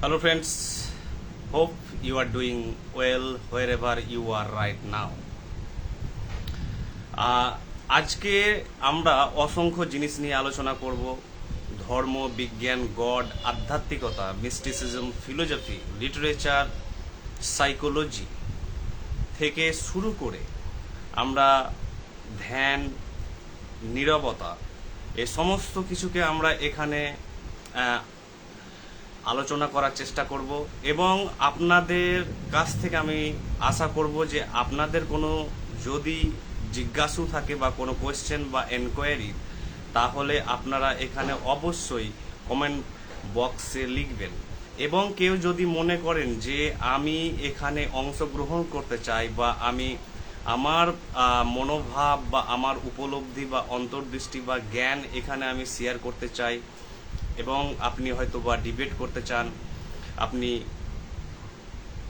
Hello friends, hope you are doing well wherever you are right now. আজকে আমরা অসংখ্য জিনিস নিয়ে আলোচনা করব। ধর্ম, বিজ্ঞান, গড, আধ্যাত্মিকতা, মিস্টিসিজম, ফিলোসফি, লিটারেচার, সাইকোলজি থেকে শুরু করে আমরা ধ্যান, নীরবতা, এই সমস্ত কিছুকে আমরা এখানে আলোচনা করার চেষ্টা করব এবং আপনাদের কাছ থেকে আমি আশা করব যে আপনাদের কোনো যদি জিজ্ঞাসু থাকে বা কোনো কোয়েশ্চেন বা এনকোয়ারি, তাহলে আপনারা এখানে অবশ্যই কমেন্ট বক্সে লিখবেন। এবং কেউ যদি মনে করেন যে আমি এখানে অংশগ্রহণ করতে চাই বা আমি আমার মনোভাব বা আমার উপলব্ধি বা অন্তর্দৃষ্টি বা জ্ঞান এখানে আমি শেয়ার করতে চাই এবং আপনি হয়তো বা ডিবেট করতে চান,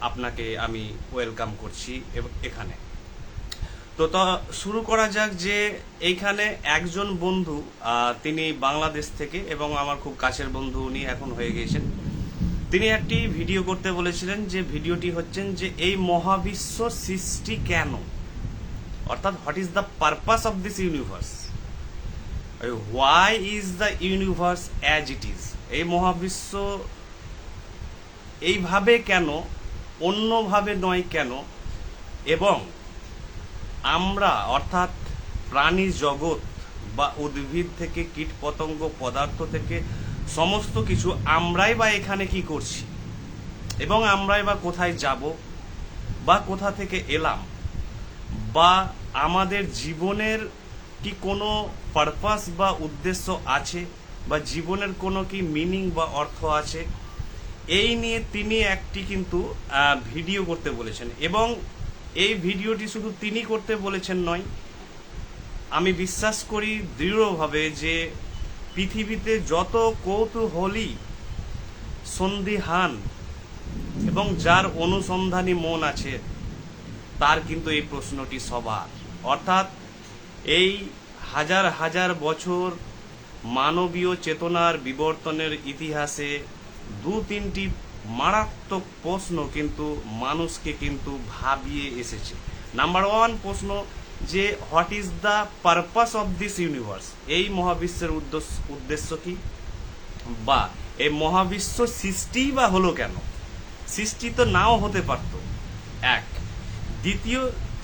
আপনাকে আমি ওয়েলকাম করছি এখানে। তো শুরু করা যাক যে এইখানে একজন বন্ধু, তিনি বাংলাদেশ থেকে এবং আমার খুব কাছের বন্ধু, উনি এখন হয়ে গিয়েছেন। তিনি একটি ভিডিও করতে বলেছিলেন, যে ভিডিওটি হচ্ছেন যে এই মহাবিশ্ব সৃষ্টি কেন, অর্থাৎ what is the purpose of this universe, why is the universe as it is. এই মহাবিশ্ব এইভাবে কেন, অন্যভাবে নয় কেন, এবং আমরা অর্থাৎ প্রাণী জগৎ বা উদ্ভিদ থেকে কীট পতঙ্গ পদার্থ থেকে সমস্ত কিছু আমরাই বা এখানে কি করছি এবং আমরাই বা কোথায় যাব বা কোথা থেকে এলাম, বা আমাদের জীবনের কি কোনো পারপাস বা উদ্দেশ্য আছে, বা জীবনের কোনো কি মিনিং বা অর্থ আছে, এই নিয়ে তিনি একটি কিন্তু ভিডিও করতে বলেছেন। এবং এই ভিডিওটি শুধু তিনি করতে বলেছেন নয়, আমি বিশ্বাস করি দৃঢ়ভাবে যে পৃথিবীতে যত কৌতূহলী, সন্দিহান এবং যার অনুসন্ধানী মন আছে, তার কিন্তু এই প্রশ্নটি সবার। অর্থাৎ এই হাজার হাজার বছর মানবীয় চেতনার বিবর্তনের ইতিহাসে দু তিনটি মারাত্মক প্রশ্ন কিন্তু মানুষকে কিন্তু ভাবিয়ে এসেছে। নাম্বার ওয়ান প্রশ্ন, যে what is the purpose of this universe, এই মহাবিশ্বের উদ্দেশ্য কি, বা এই মহাবিশ্ব সৃষ্টিই বা হলো কেন, সৃষ্টি তো নাও হতে পারত। এক। দ্বিতীয়,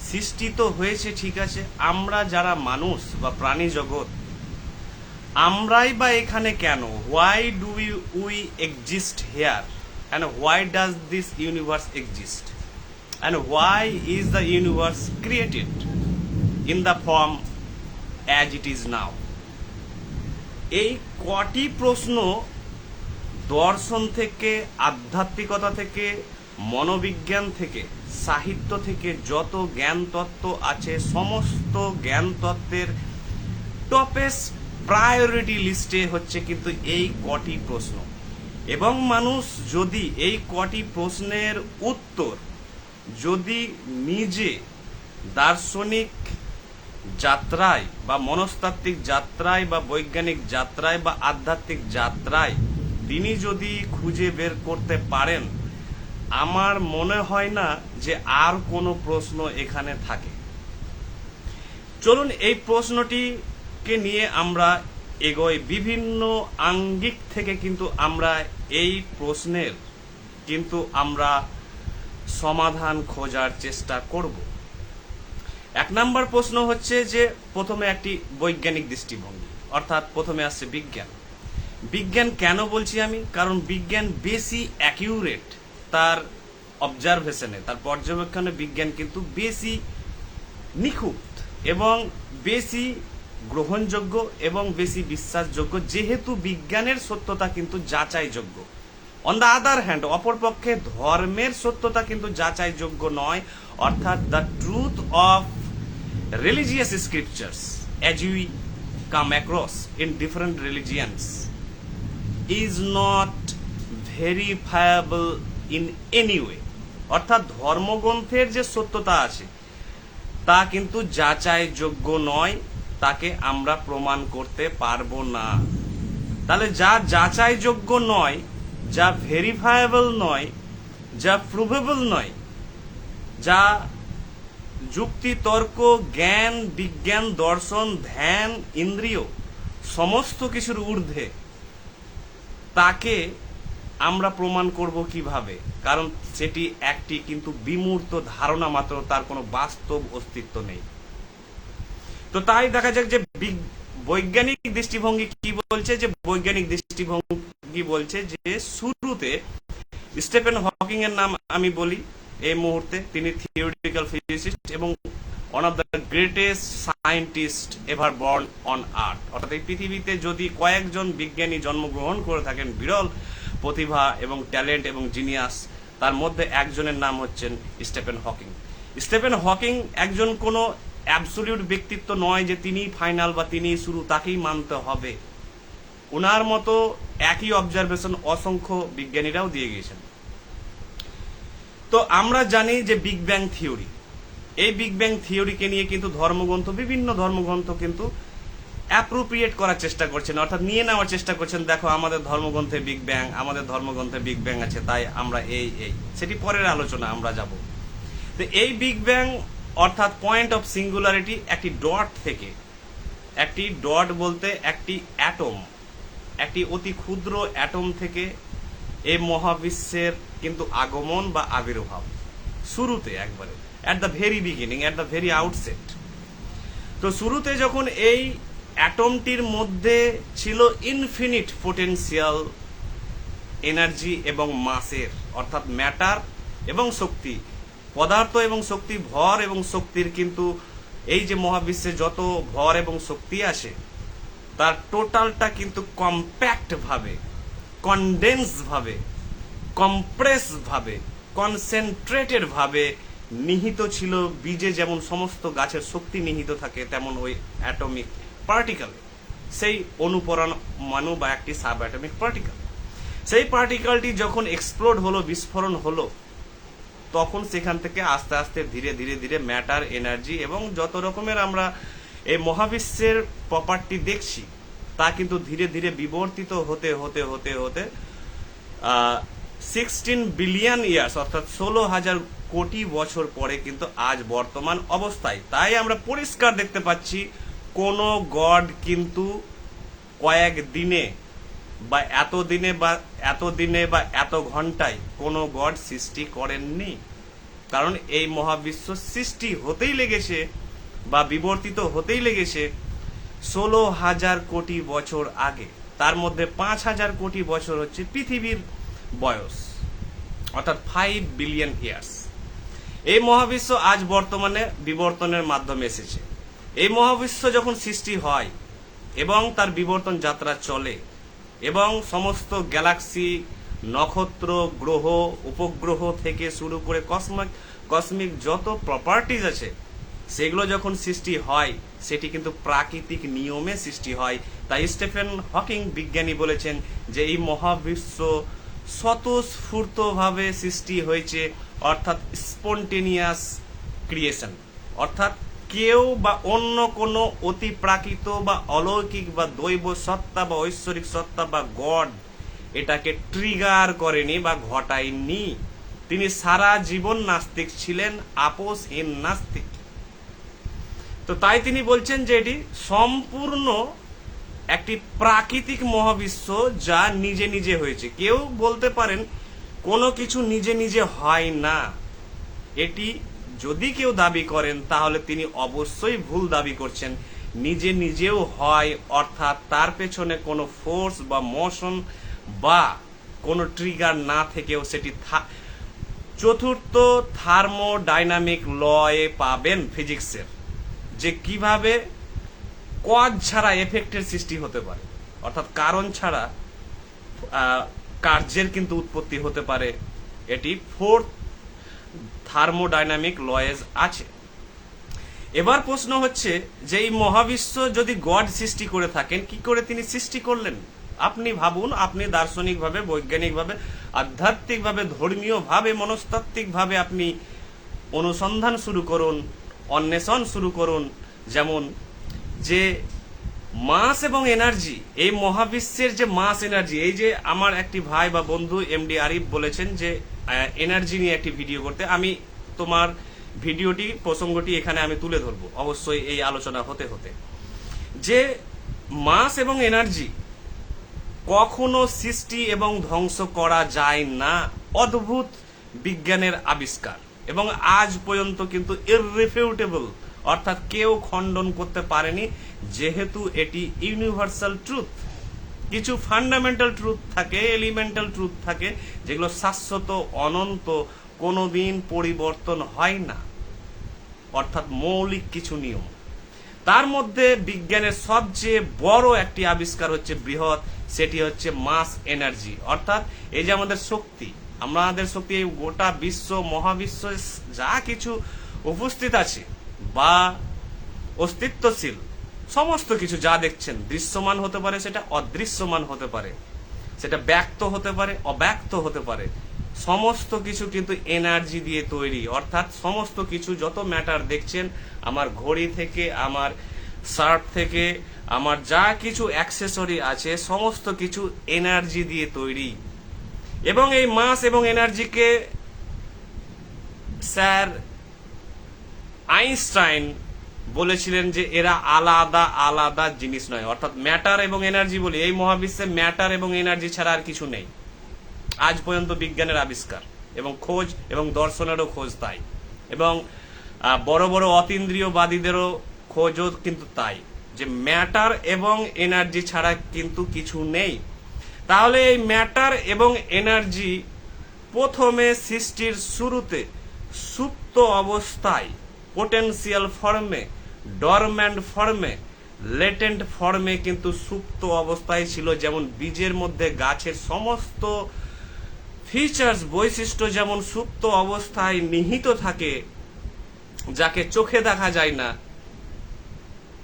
সৃষ্টি তো হয়েছে ঠিক আছে, আমরা যারা মানুষ বা প্রাণী জগৎ, আমরাই বা এখানে কেন, why do we exist here, and why does this universe exist, and why is the universe created in the form as it is now। এই কটি প্রশ্ন দর্শন থেকে, আধ্যাত্মিকতা থেকে, মনোবিজ্ঞান থেকে, সাহিত্য থেকে যত জ্ঞান তত্ত্ব আছে, সমস্ত জ্ঞান তত্ত্বের টপেস্ট প্রায়োরিটি লিস্টে হচ্ছে কিন্তু এই কটি প্রশ্ন। এবং মানুষ যদি এই কটি প্রশ্নের উত্তর যদি নিজে দার্শনিক যাত্রায় বা মনস্তাত্ত্বিক যাত্রায় বা বৈজ্ঞানিক যাত্রায় বা আধ্যাত্মিক যাত্রায় তিনি যদি খুঁজে বের করতে পারেন, আমার মনে হয় না যে আর কোনো প্রশ্ন এখানে থাকে। চলুন এই প্রশ্নটিকে নিয়ে আমরা এগোই। বিভিন্ন আঙ্গিক থেকে কিন্তু আমরা এই প্রশ্নের কিন্তু আমরা সমাধান খোঁজার চেষ্টা করব। এক নম্বর প্রশ্ন হচ্ছে যে প্রথমে একটি বৈজ্ঞানিক দৃষ্টিভঙ্গি, অর্থাৎ প্রথমে আসছে বিজ্ঞান। বিজ্ঞান কেন বলছি আমি, কারণ বিজ্ঞান বেশি অ্যাকিউরেট, তার অবজারভেশনে, তার পর্যবেক্ষণে বিজ্ঞান কিন্তু বেশি নিখুঁত এবং বেশি গ্রহণযোগ্য এবং বেশি বিশ্বাসযোগ্য, যেহেতু বিজ্ঞানের সত্যতা কিন্তু যাচাইযোগ্য। অন দ্য আদার হ্যান্ড, অপরপক্ষে ধর্মের সত্যতা কিন্তু যাচাইযোগ্য নয়, অর্থাৎ the truth of religious scriptures as we come across in different religions is not verifiable in any way. অর্থাৎ ধর্মগ্রন্থের যে সত্যতা আছে তা কিন্তু যাচাইযোগ্য নয়, তাকে আমরা প্রমাণ করতে পারবো না। তাহলে যা যাচাইযোগ্য নয়, যা ভেরিফায়েবল নয়, যা প্রুভেবল নয়, যা যুক্তি, তর্ক, জ্ঞান, বিজ্ঞান, দর্শন, ধ্যান, ইন্দ্রিয় সমস্ত কিছুর ঊর্ধ্বে, তাকে আমরা প্রমাণ করব কিভাবে? কারণ সেটি একটি কিন্তু বিমূর্ত ধারণা মাত্র, তার কোনো বাস্তব অস্তিত্ব নেই। তো তাই দেখা যাক যে বৈজ্ঞানিক দৃষ্টিভঙ্গি কি বলছে। যে বৈজ্ঞানিক দৃষ্টিভঙ্গি বলছে যে শুরুতে স্টিফেন হকিং এর নাম আমি বলি এই মুহূর্তে। তিনি থিওরিটিক্যাল ফিজিসিস্ট এবং one of the greatest scientist ever born on earth. অর্থাৎ এই পৃথিবীতে যদি কয়েকজন বিজ্ঞানী জন্মগ্রহণ করে থাকেন বিরল প্রতিভা এবং ট্যালেন্ট এবং জিনিয়াস, তার মধ্যে একজনের নাম হচ্ছেন স্টিফেন হকিং। স্টিফেন হকিং একজন কোনো অ্যাবসলিউট ব্যক্তিত্ব নয় যে তিনি ফাইনাল বা তিনি শুরু, তাকেই মানতে হবে। ওনার মতো একই অবজারভেশন অসংখ্য বিজ্ঞানীরাও দিয়ে গিয়েছেন। তো আমরা জানি যে বিগ ব্যাং থিওরি, এই বিগ ব্যাং থিওরিকে নিয়ে কিন্তু ধর্মগ্রন্থ, বিভিন্ন ধর্মগ্রন্থ কিন্তু অ্যাপ্রোপ্রিয়েট করার চেষ্টা করছেন, অর্থাৎ নিয়ে নেওয়ার চেষ্টা করছেন। দেখো আমাদের ধর্মগ্রন্থে বিগ ব্যাং, আমাদের ধর্মগ্রন্থে বিগ ব্যাং আছে, তাই আমরা সেটি পরের আলোচনা আমরা যাব। তো এই বিগ ব্যাং অর্থাৎ পয়েন্ট অফ সিঙ্গুলারিটি, একটি ডট থেকে, একটি ডট বলতে একটি অ্যাটম, একটি অতি ক্ষুদ্র অ্যাটম থেকে এই মহাবিশ্বের কিন্তু আগমন বা আবির্ভাব শুরুতে, একবারে at the very beginning, at the very outset. তো শুরুতে যখন এই অ্যাটমটির মধ্যে ছিল ইনফিনিট পোটেনশিয়াল এনার্জি এবং মাসের, অর্থাৎ ম্যাটার এবং শক্তি, পদার্থ এবং শক্তি, ভর এবং শক্তির কিন্তু এই যে মহাবিশ্বে যত ভর এবং শক্তি আসে তার টোটালটা কিন্তু কম্প্যাক্ট ভাবে, কনডেন্স ভাবে, কম্প্রেস ভাবে, কনসেন্ট্রেটেড ভাবে নিহিত ছিল। বীজে যেমন সমস্ত গাছের শক্তি নিহিত থাকে, তেমন ওই অ্যাটমিক পার্টিকেলে, সেই অনুপরমাণু বা একটি সাব অ্যাটমিক পার্টিকেল, সেই পার্টিকেলটি যখন এক্সপ্লোড হলো, বিস্ফোরণ হলো, তখন সেখান থেকে আস্তে আস্তে ধীরে ধীরে ধীরে ম্যাটার, এনার্জি এবং যত রকমের আমরা এই মহাবিশ্বের প্রপার্টি দেখছি তা কিন্তু ধীরে ধীরে বিবর্তিত হতে হতে হতে হতে 16 বিলিয়ন ইয়ার্স অর্থাৎ 16,000 কোটি বছর পরে কিন্তু আজ বর্তমান অবস্থায়। তাই আমরা পরিষ্কার দেখতে পাচ্ছি কোনো গড কিন্তু কয়েক দিনে বা এতদিনে বা এত ঘন্টায় কোনো গড সৃষ্টি করেননি। কারণ এই মহাবিশ্ব সৃষ্টি হতেই লেগেছে বা বিবর্তিত হতেই লেগেছে 16,000 কোটি বছর আগে। তার মধ্যে 5,000 কোটি বছর হচ্ছে পৃথিবীর বয়স, অর্থাৎ 5 বিলিয়ন ইয়ার্স। এই মহাবিশ্ব আজ বর্তমানে বিবর্তনের মাধ্যমে এসেছে। এই মহাবিশ্ব যখন সৃষ্টি হয় এবং তার বিবর্তন যাত্রা চলে এবং সমস্ত গ্যালাক্সি, নক্ষত্র, গ্রহ, উপগ্রহ থেকে শুরু করে কসমিক যত প্রপার্টিজ আছে সেগুলো যখন সৃষ্টি হয় সেটি কিন্তু প্রাকৃতিক নিয়মে সৃষ্টি হয়। তাই স্টিফেন হকিং বিজ্ঞানী বলেছেন যে এই মহাবিশ্ব স্বতঃস্ফূর্তভাবে সৃষ্টি হয়েছে, অর্থাৎ স্পন্টেনিয়াস ক্রিয়েশন, অর্থাৎ কেউ বা অন্য কোনো অতি প্রাকৃত বা অলৌকিক বা দৈব সত্তা বা ঐশ্বরিক সত্তা বা গড এটাকে ট্রিগার করেনি বা ঘটায়নি। তিনি সারা জীবন নাস্তিক ছিলেন, আপোষহীন নাস্তিক। তো তাই তিনি বলছেন যে এটি সম্পূর্ণ একটি প্রাকৃতিক মহাবিশ্ব যা নিজে নিজে হয়েছে। কেউ বলতে পারেন কোনো কিছু নিজে নিজে হয় না, এটি যদি কেউ দাবি করেন তাহলে তিনি অবশ্যই ভুল দাবি করছেন। নিজে নিজেও হয়, অর্থাৎ তার পেছনে কোনো ফোর্স বা মোশন বা কোনো ট্রিগার না থেকেও সেটি চতুর্থ থার্মোডাইনামিক লয়ে পাবেন ফিজিক্সের, যে কিভাবে কজ ছাড়া এফেক্টের সৃষ্টি হতে পারে, অর্থাৎ কারণ ছাড়া কার্যের কিন্তু উৎপত্তি হতে পারে। এটি ফোর্থ থার্মোডাইনামিক লয়েজ আছে। এবার প্রশ্ন হচ্ছে যে এই মহাবিশ্ব যদি গড সৃষ্টি করে থাকেন, কি করে তিনি সৃষ্টি করলেন? আপনি ভাবুন, আপনি দার্শনিকভাবে, বৈজ্ঞানিকভাবে, আধ্যাত্মিকভাবে, ধর্মীয়ভাবে, মনস্তাত্ত্বিকভাবে আপনি অনুসন্ধান শুরু করুন, অন্বেষণ শুরু করুন। যেমন যে মাস এবং এনার্জি, এই মহাবিশ্বের যে মাস এনার্জি, এই যে আমার একটি ভাই বা বন্ধু এমডি আরিফ বলেছেন যে এনার্জি নিয়ে একটি ভিডিও করতে, আমি তোমার ভিডিওটি প্রসঙ্গটি এখানে আমি তুলে ধরবো অবশ্যই এই আলোচনা হতে হতে, যে মাস এবং এনার্জি কখনো সৃষ্টি এবং ধ্বংস করা যায় না। অদ্ভুত বিজ্ঞানের আবিষ্কার, এবং আজ পর্যন্ত কিন্তু ইররিফিউটেবল, অর্থাৎ কেউ খণ্ডন করতে পারেনি, যেহেতু এটি ইউনিভার্সাল ট্রুথ। কিছু ফান্ডামেন্টাল ট্রুথ থাকে, এলিমেন্টাল ট্রুথ থাকে, যেগুলো শাশ্বত, অনন্ত, কোনোদিন পরিবর্তন হয় না, অর্থাৎ মৌলিক কিছু নিয়ম। তার মধ্যে বিজ্ঞানের সবচেয়ে বড় একটি আবিষ্কার হচ্ছে বৃহৎ, সেটি হচ্ছে মাস এনার্জি। অর্থাৎ এই যে আমাদের শক্তি, আমাদের শক্তি, এই গোটা বিশ্ব মহাবিশ্ব যা কিছু উপস্থিত আছে বা অস্তিত্বশীল, সমস্ত কিছু যা দেখছেন, দৃশ্যমান হতে পারে, সেটা অদৃশ্যমান হতে পারে, সেটা ব্যক্ত হতে পারে, অব্যক্ত হতে পারে, সমস্ত কিছু কিন্তু এনার্জি দিয়ে তৈরি। অর্থাৎ সমস্ত কিছু, যত ম্যাটার দেখছেন, আমার ঘড়ি থেকে, আমার শার্ট থেকে, আমার যা কিছু অ্যাক্সেসরি আছে, সমস্ত কিছু এনার্জি দিয়ে তৈরি। এবং এই মাস এবং এনার্জিকে স্যার আইনস্টাইন বলেছিলেন যে এরা আলাদা আলাদা জিনিস নয়। অর্থাৎ ম্যাটার এবং এনার্জি বলি, এই মহাবিশ্বে ম্যাটার এবং এনার্জি ছাড়া আর কিছু নেই। আজ পর্যন্ত বিজ্ঞানের আবিষ্কার এবং খোঁজ এবং দর্শনেরও খোঁজ তাই, এবং বড় বড় অতীন্দ্রিয়বাদীদেরও খোঁজও কিন্তু তাই, যে ম্যাটার এবং এনার্জি ছাড়া কিন্তু কিছু নেই। তাহলে এই ম্যাটার এবং এনার্জি প্রথমে সৃষ্টির শুরুতে সুপ্ত অবস্থায়, পোটেনশিয়াল ফর্মে, ডরম্যান্ট ফর্মে, লেটেন্ট ফর্মে কিন্তু সুপ্ত অবস্থায় ছিল। যেমন বীজের মধ্যে গাছের সমস্ত ফিচার্স, বৈশিষ্ট্য যেমন সুপ্ত অবস্থায় নিহিত থাকে, যাকে চোখে দেখা যায় না,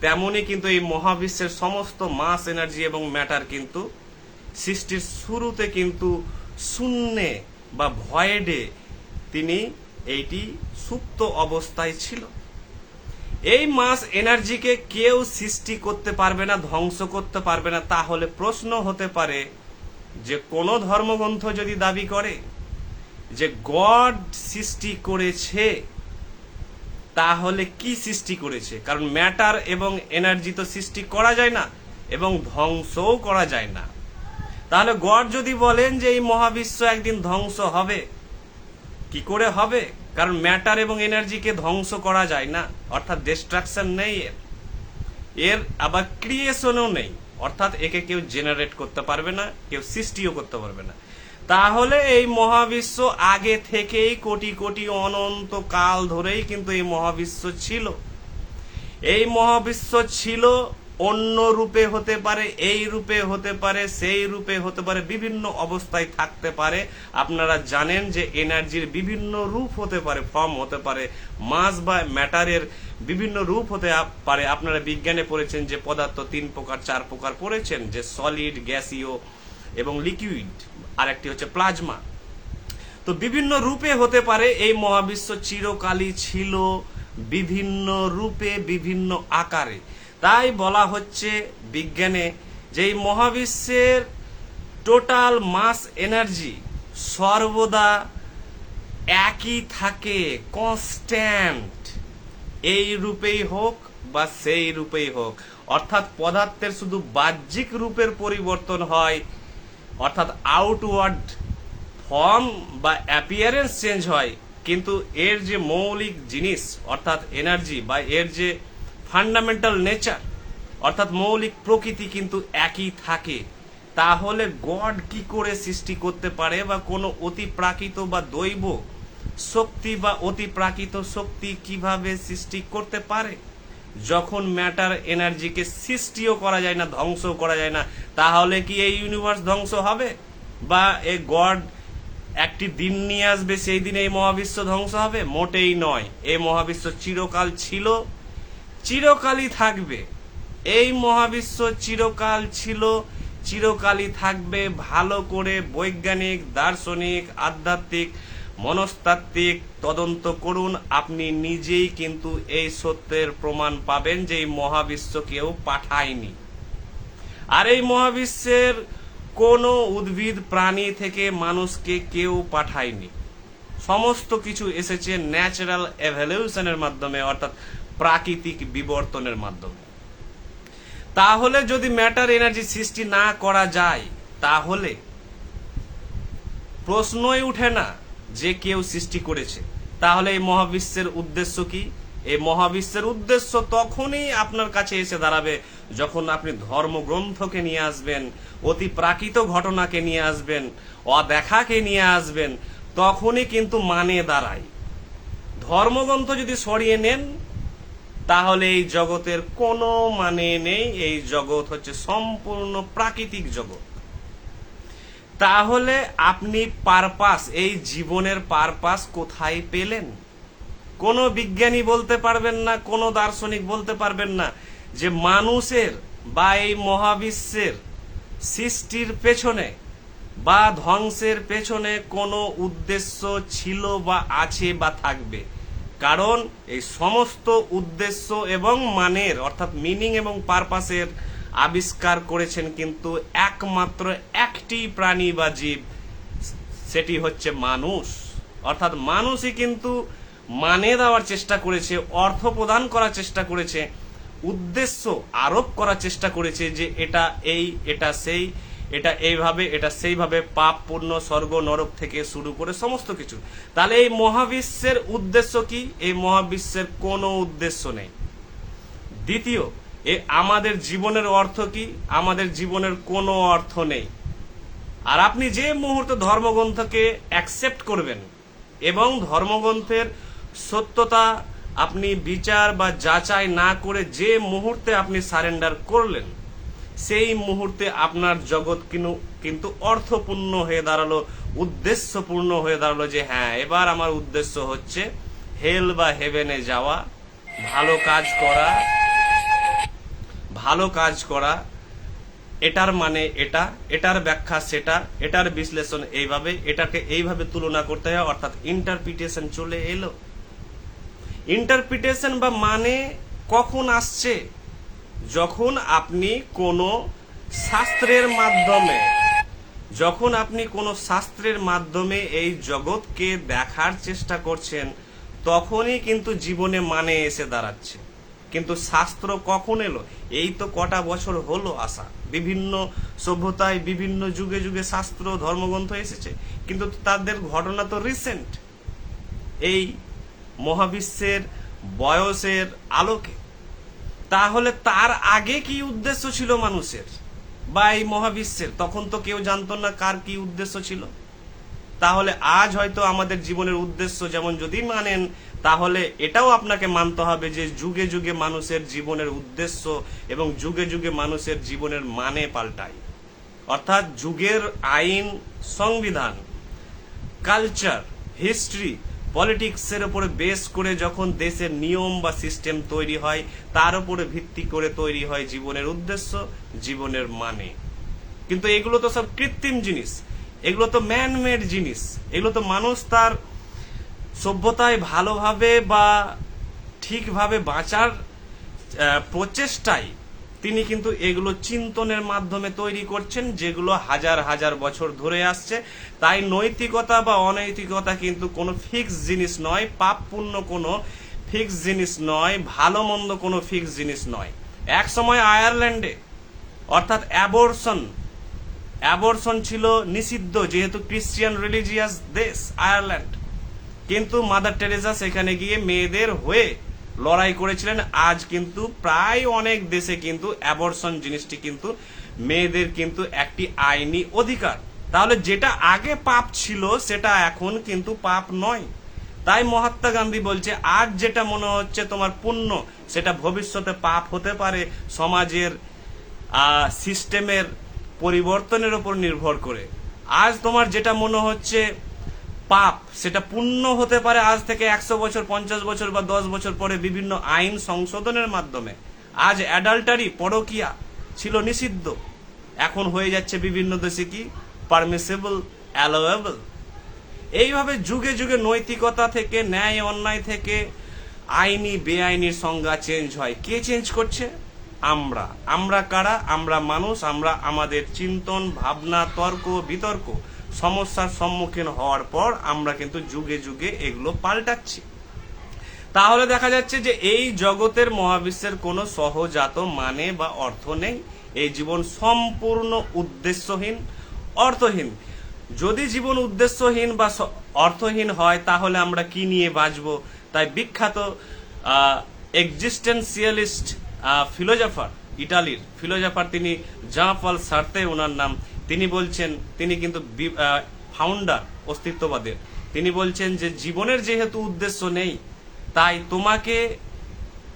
তেমনি কিন্তু এই মহাবিশ্বের সমস্ত মাস এনার্জি এবং ম্যাটার কিন্তু সৃষ্টির শুরুতে কিন্তু শূন্যে বা ভয়েডে তিনি এইটি সুপ্ত অবস্থায় ছিল। এই মাস এনার্জিকে কেউ সৃষ্টি করতে পারবে না, ধ্বংস করতে পারবে না। তাহলে প্রশ্ন হতে পারে যে কোন ধর্মগ্রন্থ যদি দাবি করে যে গড সৃষ্টি করেছে, তাহলে কি সৃষ্টি করেছে? কারণ ম্যাটার এবং এনার্জি তো সৃষ্টি করা যায় না এবং ধ্বংসও করা যায় না। তাহলে গড যদি বলেন যে এই মহাবিশ্ব একদিন ধ্বংস হবে, কি করে হবে? কারণ ম্যাটার এবং এনার্জিকে ধ্বংস করা যায় না, অর্থাৎ ডিস্ট্রাকশন নেই এর আবার ক্রিয়েশনও নেই, অর্থাৎ একে কেউ জেনারেট করতে পারবে না, কেউ সৃষ্টিও করতে পারবে না। তাহলে এই মহাবিশ্ব আগে থেকেই কোটি কোটি অনন্ত কাল ধরেই কিন্তু এই মহাবিশ্ব ছিল। এই মহাবিশ্ব ছিল, অন্য রূপে হতে পারে, এই রূপে হতে পারে, সেই রূপে হতে পারে, বিভিন্ন অবস্থায় থাকতে পারে। আপনারা জানেন যে এনার্জির বিভিন্ন রূপ হতে পারে, ফর্ম হতে পারে, মাস বা ম্যাটারের বিভিন্ন রূপ হতে পারে। আপনারা বিজ্ঞানে পড়েছেন যে পদার্থ 3 প্রকার 4 প্রকার পড়েছেন, যে সলিড, গ্যাসীয় এবং লিকুইড, আর একটি হচ্ছে প্লাজমা। তো বিভিন্ন রূপে হতে পারে। এই মহাবিশ্ব চিরকালই ছিল বিভিন্ন রূপে, বিভিন্ন আকারে। তাই বলা হচ্ছে বিজ্ঞানে যে এই মহাবিশ্বের টোটাল মাস এনার্জি সর্বদা একই থাকে, কনস্ট্যান্ট, এই রূপেই হোক বা সেই রূপেই হোক। অর্থাৎ পদার্থের শুধু বাহ্যিক রূপের পরিবর্তন হয়, অর্থাৎ আউটওয়ার্ড ফর্ম বা অ্যাপিয়ারেন্স চেঞ্জ হয়, কিন্তু এর যে মৌলিক জিনিস অর্থাৎ এনার্জি বা এর যে ফান্ডামেন্টাল নেচার অর্থাৎ মৌলিক প্রকৃতি কিন্তু একই থাকে। তাহলে গড কি করে সৃষ্টি করতে পারে, বা কোনো অতিপ্রাকৃত বা দৈব শক্তি বা অতিপ্রাকৃত শক্তি কিভাবে সৃষ্টি করতে পারে, যখন ম্যাটার এনার্জিকে সৃষ্টিও করা যায় না, ধ্বংসও করা যায় না? তাহলে কি এই ইউনিভার্স ধ্বংস হবে, বা এই গড একটি দিন নিয়ে আসবে, সেই দিনে এই মহাবিশ্ব ধ্বংস হবে? মোটেই নয়। এই মহাবিশ্ব চিরকাল ছিল, চিরকালই থাকবে। এই মহাবিশ্ব চিরকাল ছিল, চিরকালই থাকবে। ভালো করে বৈজ্ঞানিক, দার্শনিক, আধ্যাত্মিক, মনস্তাত্ত্বিক তদন্ত করুন, আপনি নিজেই কিন্তু এই সত্যের প্রমাণ পাবেন যে এই মহাবিশ্ব কেউ পাঠায়নি। আর এই মহাবিশ্বের কোনো উদ্ভিদ প্রাণী থেকে মানুষকে কেউ পাঠায়নি, সমস্ত কিছু এসেছে ন্যাচারাল এভলিউশনের মাধ্যমে, অর্থাৎ প্রাকৃতিক বিবর্তনের মাধ্যমে। তাহলে যদি ম্যাটার এনার্জি সৃষ্টি না করা যায়, তাহলে প্রশ্নই উঠে না যে কেউ সৃষ্টি করেছে। তাহলে এই মহাবিশ্বের উদ্দেশ্য কি? এই মহাবিশ্বের উদ্দেশ্য তখনই আপনার কাছে এসে দাঁড়াবে যখন আপনি ধর্মগ্রন্থকে নিয়ে আসবেন, অতি প্রাকৃত ঘটনাকে নিয়ে আসবেন, অদেখাকে নিয়ে আসবেন, তখনই কিন্তু মানে দাঁড়ায়। ধর্মগ্রন্থ যদি সরিয়ে নেন, তাহলে এই জগতের কোনো মানে নেই। এই জগৎ হচ্ছে সম্পূর্ণ প্রাকৃতিক জগৎ। তাহলে আপনি পারপাস, এই জীবনের পারপাস কোথায় পেলেন? কোনো বিজ্ঞানী বলতে পারবেন না, কোনো দার্শনিক বলতে পারবেন না যে মানুষের বা এই মহাবিশ্বের সৃষ্টির পেছনে বা ধ্বংসের পেছনে কোনো উদ্দেশ্য ছিল বা আছে বা থাকবে। কারণ এই সমস্ত উদ্দেশ্য এবং মানের, অর্থাৎ মিনিং এবং পারপাসের আবিষ্কার করেছেন কিন্তু একমাত্র একটি প্রাণী বা জীব, সেটি হচ্ছে মানুষ। অর্থাৎ মানুষই কিন্তু মানে দেওয়ার চেষ্টা করেছে, অর্থ প্রদান করার চেষ্টা করেছে, উদ্দেশ্য আরোপ করার চেষ্টা করেছে যে এটা এই, এটা সেই, এটা এইভাবে, এটা সেইভাবে, পাপ পুণ্য, স্বর্গ নরক থেকে শুরু করে সমস্ত কিছু। তাহলে এই মহাবিশ্বের উদ্দেশ্য কি? এই মহাবিশ্বের কোনো উদ্দেশ্য নেই। দ্বিতীয়, আমাদের জীবনের অর্থ কি? আমাদের জীবনের কোনো অর্থ নেই। আর আপনি যে মুহূর্তে ধর্মগ্রন্থকে অ্যাকসেপ্ট করবেন এবং ধর্মগ্রন্থের সত্যতা আপনি বিচার বা যাচাই না করে যে মুহূর্তে আপনি সারেন্ডার করলেন, সেই মুহূর্তে আপনার জগৎ কিন্তু অর্থপূর্ণ হয়ে দাঁড়ালো, উদ্দেশ্যপূর্ণ হয়ে দাঁড়ালো। যে হ্যাঁ, এবার আমার উদ্দেশ্য হচ্ছে হেল বা হেভেনে যাওয়া, ভালো কাজ করা। এটার মানে এটা, এটার ব্যাখ্যা সেটা, এটার বিশ্লেষণ এইভাবে, এটাকে এইভাবে তুলনা করতে হয়, অর্থাৎ ইন্টারপ্রিটেশন চলে এলো। ইন্টারপ্রিটেশন বা মানে কখন আসছে? যখন আপনি কোনো শাস্ত্রের মাধ্যমে এই জগৎকে দেখার চেষ্টা করছেন, তখনই কিন্তু জীবনে মানে এসে দাঁড়াচ্ছে। কিন্তু শাস্ত্র কখন এলো? এই তো কটা বছর হলো আসা। বিভিন্ন সভ্যতায় বিভিন্ন যুগে যুগে শাস্ত্র ধর্মগ্রন্থ এসেছে, কিন্তু তাদের ঘটনা তো রিসেন্ট, এই মহাবিশ্বের বয়সের আলোকে। তাহলে তার আগে কি উদ্দেশ্য ছিল মানুষের বা এই মহাবিশ্বের? তখন তো কেউ জানতো না কার কি উদ্দেশ্য ছিল। তাহলে আজ হয়তো আমাদের জীবনের উদ্দেশ্য যেমন যদি মানেন, তাহলে এটাও আপনাকে মানতে হবে যে যুগে যুগে মানুষের জীবনের উদ্দেশ্য এবং যুগে যুগে মানুষের জীবনের মানে পাল্টায়। অর্থাৎ যুগের আইন, সংবিধান, কালচার, হিস্ট্রি, পলিটিক্সের উপরে বেস করে যখন দেশের নিয়ম বা সিস্টেম তৈরি হয়, তার উপরে ভিত্তি করে তৈরি হয় জীবনের উদ্দেশ্য, জীবনের মানে। কিন্তু এগুলো তো সব কৃত্রিম জিনিস, এগুলো তো ম্যানমেড জিনিস। এগুলো তো মানুষ তার সভ্যতায় ভালোভাবে বা ঠিকভাবে বাঁচার প্রচেষ্টায় তিনি কিন্তু এগুলো চিন্তনের মাধ্যমে তৈরি করছেন, যেগুলো হাজার হাজার বছর ধরে আসছে। তাই নৈতিকতা বা অনৈতিকতা কিন্তু কোনো ফিক্স জিনিস নয়, পাপ পুণ্য কোনো ফিক্স জিনিস নয়, ভালো মন্দ কোনো ফিক্স জিনিস নয়। এক সময় আয়ারল্যান্ডে, অর্থাৎ অ্যাবর্শন ছিল নিষিদ্ধ, যেহেতু ক্রিশ্চিয়ান রিলিজিয়াস দেশ আয়ারল্যান্ড। কিন্তু মাদার টেরেসা সেখানে গিয়ে মেয়েদের হয়ে লড়াই করেছিলেন। আজ কিন্তু প্রায় অনেক দেশে কিন্তু অ্যাবর্শন জিনিসটি কিন্তু মেয়েদের কিন্তু একটি আইনি অধিকার। তাহলে যেটা আগে পাপ ছিল সেটা এখন কিন্তু পাপ নয়। তাই মহাত্মা গান্ধী বলছে, আজ যেটা মনে হচ্ছে তোমার পুণ্য, সেটা ভবিষ্যতে পাপ হতে পারে, সমাজের সিস্টেমের পরিবর্তনের উপর নির্ভর করে। আজ তোমার যেটা মনে হচ্ছে পাপ, সেটা পুণ্য হতে পারে আজ থেকে 100 বছর, 50 বছর বা 10 বছর পরে বিভিন্ন আইন সংশোধনের মাধ্যমে। আজ অ্যাডাল্টারি, পরকীয়া ছিল নিষিদ্ধ, এখন হয়ে যাচ্ছে বিভিন্ন দেশে কি পারমিসিবল, অ্যালোয়েবল। এইভাবে যুগে যুগে নৈতিকতা থেকে, ন্যায় অন্যায় থেকে আইনি বেআইনির সংজ্ঞা চেঞ্জ হয়। কে চেঞ্জ করছে? আমরা। আমরা কারা? আমরা মানুষ। আমরা আমাদের চিন্তন, ভাবনা, তর্ক বিতর্ক, সমস্যার সম্মুখীন হওয়ার পর আমরা কিন্তু যুগে যুগে এগুলো পাল্টাচ্ছি। তাহলে দেখা যাচ্ছে যে এই জগতের মহাবিশ্বের কোনো সহজাত মানে বা অর্থ নেই। এই জীবন সম্পূর্ণ উদ্দেশ্যহীন, অর্থহীন। যদি জীবন উদ্দেশ্যহীন বা অর্থহীন হয় তাহলে আমরা কি নিয়ে বাঁচবো? তাই বিখ্যাত এক্সিস্টেন্সিয়ালিস্ট ফিলোজফার, ইটালির ফিলোজফার, তিনি জাঁ পল সার্ত্রে ওনার নাম, তিনি বলছেন, তিনি কিন্তু ফাউন্ডার অস্তিত্ববাদের, তিনি বলছেন যে জীবনের যেহেতু উদ্দেশ্য নেই, তাই তোমাকে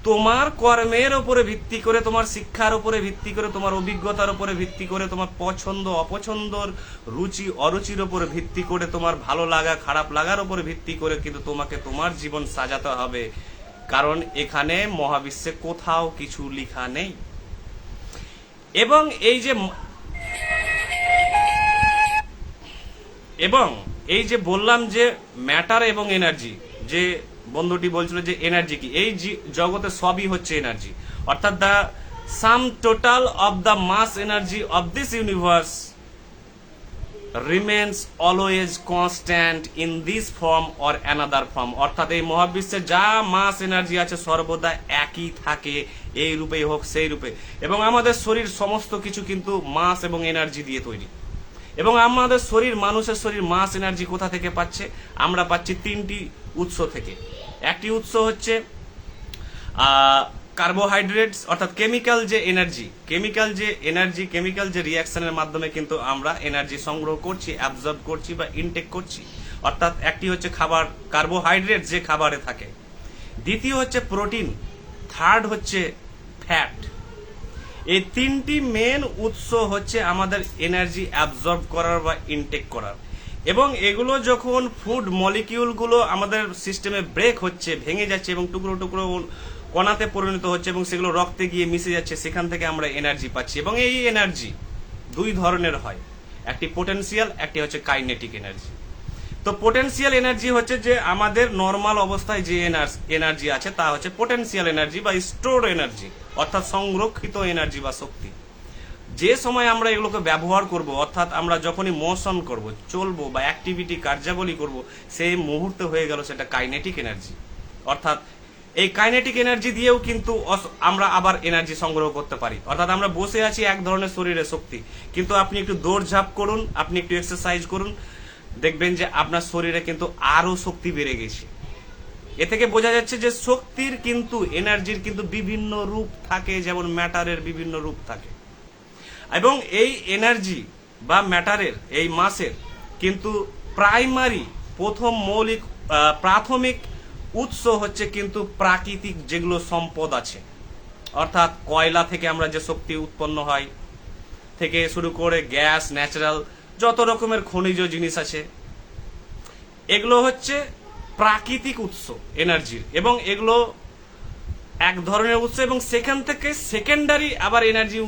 তোমার কর্মের উপরে ভিত্তি করে, তোমার শিক্ষার উপরে ভিত্তি করে, তোমার অভিজ্ঞতার উপরে ভিত্তি করে, তোমার পছন্দ অপছন্দর, রুচি অরুচির উপরে ভিত্তি করে, তোমার ভালো লাগা খারাপ লাগার উপরে ভিত্তি করে কিন্তু তোমাকে তোমার জীবন সাজাতে হবে। কারণ এখানে মহাবিশ্বে কোথাও কিছু লেখা নেই। এবং এই যে বললাম যে ম্যাটার এবং এনার্জি, যে বন্ধুটি বলছিল যে এনার্জি কি, এই জগতে সবই হচ্ছে এনার্জি। অর্থাৎ the sum total of the mass energy of this universe remains always constant in this form or another form. অর্থাৎ এই মহাবিশ্বে যা মাস এনার্জি আছে সর্বদা একই থাকে, এই রূপেই হোক সেই রূপে। এবং আমাদের শরীর সমস্ত কিছু কিন্তু মাস এবং এনার্জি দিয়ে তৈরি। এবং আমাদের শরীর, মানুষের শরীর মাস এনার্জি কোথা থেকে পাচ্ছে? আমরা পাচ্ছি তিনটি উৎস থেকে। একটি উৎস হচ্ছে কার্বোহাইড্রেটস, অর্থাৎ কেমিক্যাল যে এনার্জি, কেমিক্যাল যে রিয়াকশনের মাধ্যমে কিন্তু আমরা এনার্জি সংগ্রহ করছি, অ্যাবজর্ব করছি বা ইনটেক করছি। অর্থাৎ একটি হচ্ছে খাবার, কার্বোহাইড্রেট যে খাবারে থাকে। দ্বিতীয় হচ্ছে প্রোটিন, থার্ড হচ্ছে ফ্যাট। এই তিনটি মেন উৎস হচ্ছে আমাদের এনার্জি অ্যাবজর্ব করার বা ইনটেক করার। এবং এগুলো যখন ফুড মলিকিউলগুলো আমাদের সিস্টেমে ব্রেক হচ্ছে, ভেঙে যাচ্ছে এবং টুকরো টুকরো কণাতে পরিণত হচ্ছে এবং সেগুলো রক্তে গিয়ে মিশে যাচ্ছে, সেখান থেকে আমরা এনার্জি পাচ্ছি। এবং এই এনার্জি দুই ধরনের হয়, একটি পোটেনশিয়াল, একটি হচ্ছে কাইনেটিক এনার্জি। তো পোটেনশিয়াল এনার্জি হচ্ছে যে আমাদের নর্মাল অবস্থায় যে এনার্জি আছে তা হচ্ছে পোটেনশিয়াল এনার্জি বা স্টোর এনার্জি, অর্থাৎ সংরক্ষিত এনার্জি বা শক্তি। যে সময় আমরা এগুলোকে ব্যবহার করব, অর্থাৎ আমরা যখনই মোশন করব, চলবো বা অ্যাক্টিভিটি কার্যাবলী করব, সেই মুহূর্তে হয়ে গেল সেটা কাইনেটিক এনার্জি। অর্থাৎ এই কাইনেটিক এনার্জি দিয়েও কিন্তু আমরা আবার এনার্জি সংগ্রহ করতে পারি। অর্থাৎ আমরা বসে আছি এক ধরনের শরীরের শক্তি, কিন্তু আপনি একটু দৌড়ঝাঁপ করুন, আপনি একটু এক্সারসাইজ করুন, দেখবেন যে আপনার শরীরে কিন্তু আরো শক্তি বেড়ে গেছে। এ থেকে বোঝা যাচ্ছে যে শক্তির কিন্তু, এনার্জির কিন্তু বিভিন্ন রূপ থাকে, যেমন ম্যাটারের বিভিন্ন রূপ থাকে। এবং এই এনার্জি বা ম্যাটারের, এই মাসের কিন্তু প্রাইমারি, প্রাথমিক উৎস হচ্ছে কিন্তু প্রাকৃতিক যেগুলো সম্পদ আছে। অর্থাৎ কয়লা থেকে আমরা যে শক্তি উৎপন্ন হয় থেকে শুরু করে গ্যাস, ন্যাচারাল যত রকমের খনিজ জিনিস আছে, এগুলো হচ্ছে প্রাকৃতিক উৎস এনার্জির। এবং এগুলো এক ধরনের উৎস, এবং সেখান থেকে সেকেন্ডারি আবার এনার্জি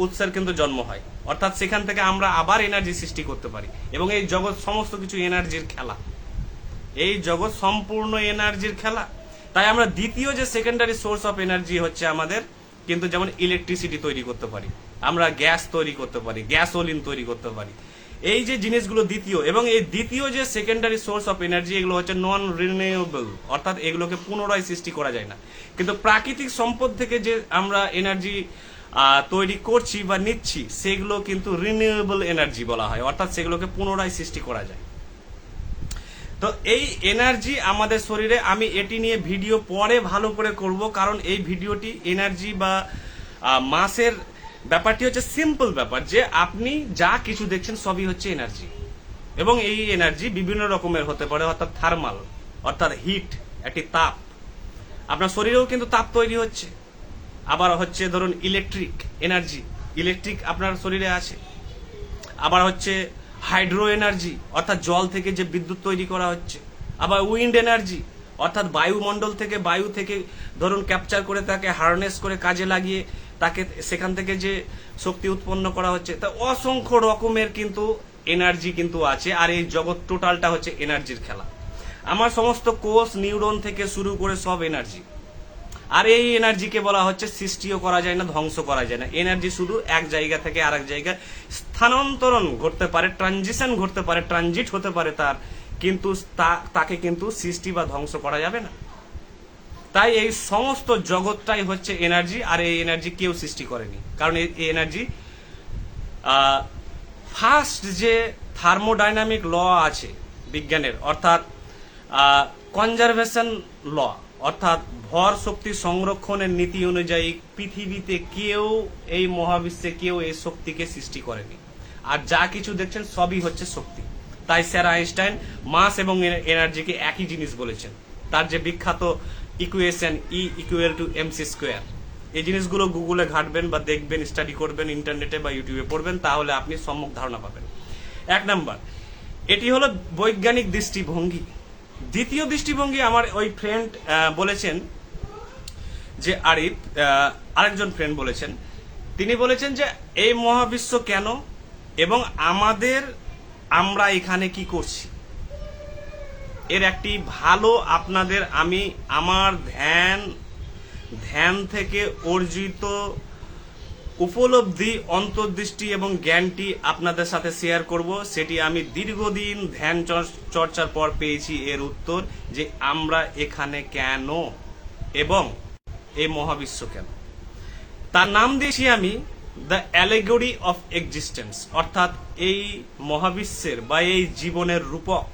উৎসের কিন্তু জন্ম হয়। অর্থাৎ সেখান থেকে আমরা আবার এনার্জি সৃষ্টি করতে পারি। এবং এই জগৎ সমস্ত কিছু এনার্জির খেলা, এই জগৎ সম্পূর্ণ এনার্জির খেলা। তাই আমরা দ্বিতীয় যে সেকেন্ডারি সোর্স অফ এনার্জি হচ্ছে আমাদের, কিন্তু যেমন ইলেকট্রিসিটি তৈরি করতে পারি, আমরা গ্যাস তৈরি করতে পারি, গ্যাসোলিন তৈরি করতে পারি, এই যে জিনিসগুলো দ্বিতীয়। এবং এই দ্বিতীয় যে সেকেন্ডারি সোর্স অফ এনার্জি, এগুলো হচ্ছে নন রিনিউয়েবল, অর্থাৎ এগুলোকে পুনরায় সৃষ্টি করা যায় না। কিন্তু প্রাকৃতিক সম্পদ থেকে যে আমরা এনার্জি তৈরি করছি বা নিচ্ছি, সেগুলো কিন্তু রিনিউয়েবল এনার্জি বলা হয়, অর্থাৎ সেগুলোকে পুনরায় সৃষ্টি করা যায়। তো এই এনার্জি আমাদের শরীরে, আমি এটি নিয়ে ভিডিও পরে ভালো করে করব, কারণ এই ভিডিওটি এনার্জি বা মাসের ব্যাপারটি হচ্ছে সিম্পল ব্যাপার, যে আপনি যা কিছু দেখছেন সবই হচ্ছে এনার্জি। এবং এই এনার্জি বিভিন্ন রকমের হতে পারে, অর্থাৎ থার্মাল, অর্থাৎ হিট, একটি তাপ, আপনার শরীরেও কিন্তু তাপ তৈরি হচ্ছে। আবার হচ্ছে ধরুন ইলেকট্রিক এনার্জি, ইলেকট্রিক আপনার শরীরে আছে। আবার হচ্ছে হাইড্রো এনার্জি, অর্থাৎ জল থেকে যে বিদ্যুৎ তৈরি করা হচ্ছে। আবার উইন্ড এনার্জি, অর্থাৎ বায়ুমণ্ডল থেকে, বায়ু থেকে ধরুন ক্যাপচার করে তাকে হারনেস করে কাজে লাগিয়ে তাকে সেখান থেকে যে শক্তি উৎপন্ন করা হচ্ছে। তা অসংখ্য রকমের কিন্তু এনার্জি কিন্তু আছে। আর এই জগৎ টোটালটা হচ্ছে এনার্জির খেলা। আমার সমস্ত কোষ, নিউরন থেকে শুরু করে সব এনার্জি। আর এই এনার্জিকে বলা হচ্ছে সৃষ্টিও করা যায় না, ধ্বংস করা যায় না। এনার্জি শুধু এক জায়গা থেকে আরেক জায়গায় স্থানান্তরণ ঘটতে পারে, ট্রানজিশন ঘটতে পারে, ট্রানজিট হতে পারে তার, কিন্তু তাকে কিন্তু সৃষ্টি বা ধ্বংস করা যাবে না। তাই এই সমস্ত জগৎটাই হচ্ছে এনার্জি, আর এই এনার্জি কেউ সৃষ্টি করেনি। কারণ এই এনার্জি ফার্স্ট যে থার্মোডাইনামিক ল আছে বিজ্ঞানের, অর্থাৎ কনজারভেশন ল, অর্থাৎ ভর শক্তি সংরক্ষণের নীতি অনুযায়ী পৃথিবীতে কেউ, এই মহাবিশ্বে কেউ এই শক্তিকে সৃষ্টি করেনি। আর যা কিছু দেখছেন সবই হচ্ছে শক্তি। তাই স্যার আইনস্টাইন মাস এবং এনার্জিকে একই জিনিস বলেছেন। তার যে বিখ্যাত ইকুয়েশন E=mc², এই জিনিসগুলো গুগলে ঘাটবেন বা দেখবেন, স্টাডি করবেন, ইন্টারনেটে বা ইউটিউবে পড়বেন, তাহলে আপনি সম্যক ধারণা পাবেন। 1 নাম্বার, এটি হলো বৈজ্ঞানিক দৃষ্টিভঙ্গি। দ্বিতীয় দৃষ্টিভঙ্গি আমার ওই ফ্রেন্ড বলেছেন যে আরিফ, আরেকজন ফ্রেন্ড বলেছেন, তিনি বলেছেন যে এই মহাবিশ্ব কেন এবং আমরা এখানে কি করছি, এর একটি ভালো আপনাদের আমি আমার ধ্যান থেকে অর্জিত উপলব্ধি, অন্তর্দৃষ্টি এবং জ্ঞানটি আপনাদের সাথে শেয়ার করব। সেটি আমি দীর্ঘদিন ধ্যান চর্চার পর পেয়েছি এর উত্তর, যে আমরা এখানে কেন এবং এই মহাবিশ্ব কেন। তার নাম দিয়েছি আমি দ্য অ্যালেগরি অফ এক্সিস্টেন্স, অর্থাৎ এই মহাবিশ্বের বা এই জীবনের রূপক।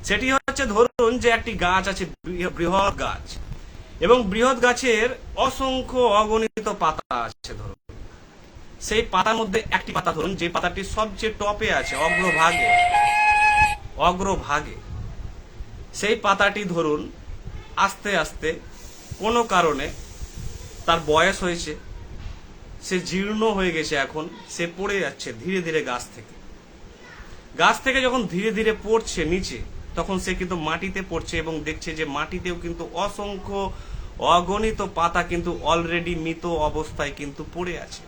সেটি হচ্ছে, ধরুন যে একটি গাছ আছে, বৃহৎ গাছ, এবং বৃহৎ গাছের অসংখ্য অগণিত পাতা আছে। ধরুন সেই পাতার মধ্যে একটি পাতা ধরুন, যে পাতাটি সবচেয়ে টপে আছে, অগ্রভাগে, সেই পাতাটি ধরুন আস্তে আস্তে কোনো কারণে তার বয়স হয়েছে, সে জীর্ণ হয়ে গেছে, এখন সে পড়ে যাচ্ছে ধীরে ধীরে গাছ থেকে যখন ধীরে ধীরে পড়ছে নিচে, তখন সে কিন্তু মাটিতে পড়ছে এবং দেখছে যে মাটিতেও কিন্তু অসংখ্য অগণিত পাতা কিন্তু অলরেডি মৃত অবস্থায় কিন্তু পড়ে আছে।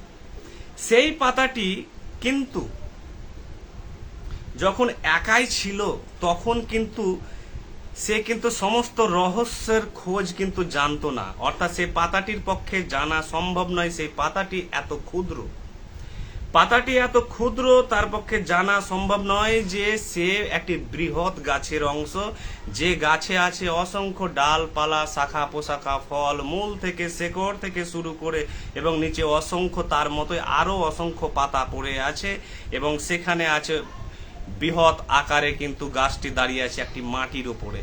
সেই পাতাটি কিন্তু যখন একাই ছিল, তখন কিন্তু সে কিন্তু সমস্ত রহস্যের খোঁজ কিন্তু জানতো না, অর্থাৎ সেই পাতাটির পক্ষে জানা সম্ভব নয়। সেই পাতাটি এত ক্ষুদ্র, তার পক্ষে জানা সম্ভব নয় যে সে একটি বৃহৎ গাছের অংশ, যে গাছে আছে অসংখ্য ডালপালা, শাখা পোশাখা, ফল মূল থেকে শেকড় থেকে শুরু করে, এবং নিচে অসংখ্য তার মতোই আরো অসংখ্য পাতা পড়ে আছে, এবং সেখানে আছে বৃহৎ আকারে কিন্তু গাছটি দাঁড়িয়ে আছে একটি মাটির উপরে।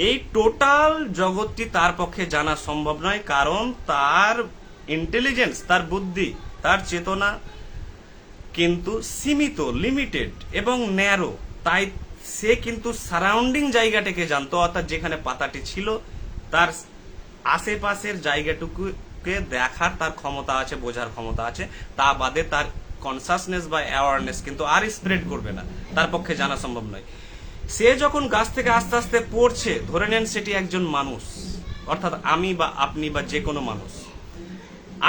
এই টোটাল জগৎটি তার পক্ষে জানা সম্ভব নয়, কারণ তার ইন্টেলিজেন্স, তার বুদ্ধি, তার চেতনা কিন্তু সীমিত, লিমিটেড এবং ন্যারো। তাই সে কিন্তু সারাউন্ডিং জায়গাটাকে জানতো, অর্থাৎ যেখানে পাতাটি ছিল তার আশেপাশের জায়গাটুকুকে দেখার তার ক্ষমতা আছে, বোঝার ক্ষমতা আছে। তা বাদে তার কনসাসনেস বা অ্যাওয়ারনেস কিন্তু আর স্প্রেড করবে না, তার পক্ষে জানা সম্ভব নয়। সে যখন গাছ থেকে আস্তে আস্তে পড়ছে, ধরে নেন সেটি একজন মানুষ, অর্থাৎ আমি বা আপনি বা যে কোনো মানুষ।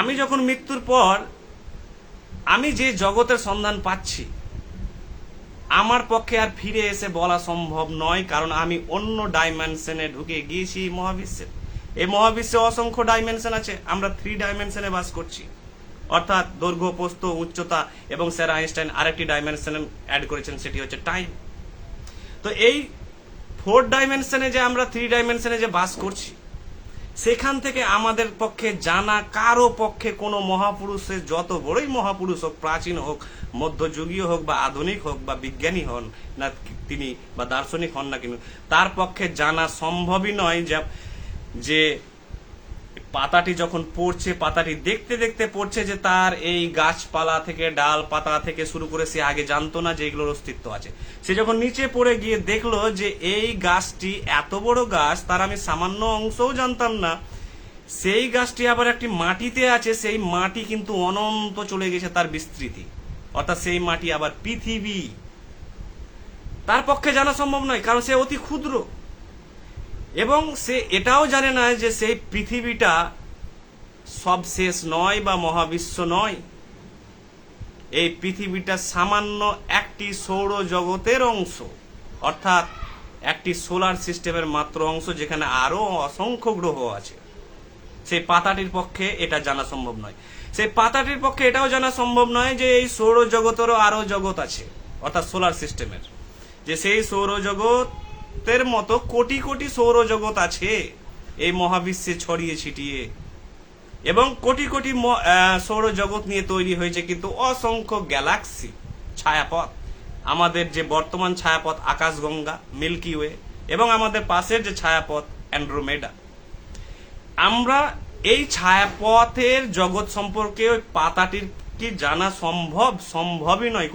আমি যখন মৃত্যুর পর আমি যে জগতের সন্ধান পাচ্ছি, আমার পক্ষে আর ফিরে এসে বলা সম্ভব নয়, কারণ আমি অন্য ডাইমেনশনে ঢুকে গিয়েছি মহাবিশ্বে। এই মহাবিশ্বে অসংখ্য ডাইমেনশন আছে, আমরা 3 ডাইমেনশনে বাস করছি, অর্থাৎ দৈর্ঘ্য, প্রস্থ, উচ্চতা, এবং স্যার আইনস্টাইন আরেকটি ডাইমেনশন অ্যাড করেছেন, সেটি হচ্ছে টাইম। তো এই 4 ডাইমেনশনে যে আমরা 3 ডাইমেনশনে যে বাস করছি, সেখান থেকে আমাদের পক্ষে জানা, কারো পক্ষে কোনো মহাপুরুষের, যত বড়ই মহাপুরুষ হোক, প্রাচীন হোক, মধ্যযুগীয় হোক বা আধুনিক হোক বা বিজ্ঞানী হন না তিনি বা দার্শনিক হন না কিন্তু, তার পক্ষে জানা সম্ভবই নয় যে পাতাটি যখন পড়ছে, পাতাটি দেখতে দেখতে পড়ছে, যে তার এই গাছপালা থেকে, ডাল পাতা থেকে শুরু করে সে আগে জানতো না যে এগুলোর অস্তিত্ব আছে। সে যখন নিচে পড়ে গিয়ে দেখলো যে এই গাছটি এত বড় গাছ, তার আমি সামান্য অংশও জানতাম না। সেই গাছটি আবার একটি মাটিতে আছে, সেই মাটি কিন্তু অনন্ত চলে গেছে তার বিস্তৃতি, অর্থাৎ সেই মাটি আবার পৃথিবী। তার পক্ষে জানা সম্ভব নয়, কারণ সে অতি ক্ষুদ্র, এবং সে এটাও জানে না যে সেই পৃথিবীটা সব শেষ নয় বা মহাবিশ্ব নয়। এই পৃথিবীটা সামান্য একটি সৌরজগতের অংশ, অর্থাৎ একটি সোলার সিস্টেমের মাত্র অংশ, যেখানে আরো অসংখ্য গ্রহ আছে। সেই পাতাটির পক্ষে এটা জানা সম্ভব নয়। সেই পাতাটির পক্ষে এটাও জানা সম্ভব নয় যে এই সৌরজগতেরও আরো জগৎ আছে, অর্থাৎ সোলার সিস্টেমের, যে সেই সৌরজগতের মতো কোটি কোটি সৌরজগৎ আছে এই মহাবিশ্বে ছড়িয়ে ছিটিয়ে, এবং কোটি কোটি সৌরজগৎ নিয়ে তৈরি হয়েছে কিন্তু অসংখ্য গ্যালাক্সি, ছায়াপথ, আমাদের যে বর্তমান ছায়াপথ আকাশগঙ্গা মিল্কি ওয়ে, এবং আমাদের পাশের যে ছায়াপথ অ্যান্ড্রোমেডা। আমরা এই ছায়াপথের জগৎ সম্পর্কে ওই পাতাটির কি জানা সম্ভবই নয়,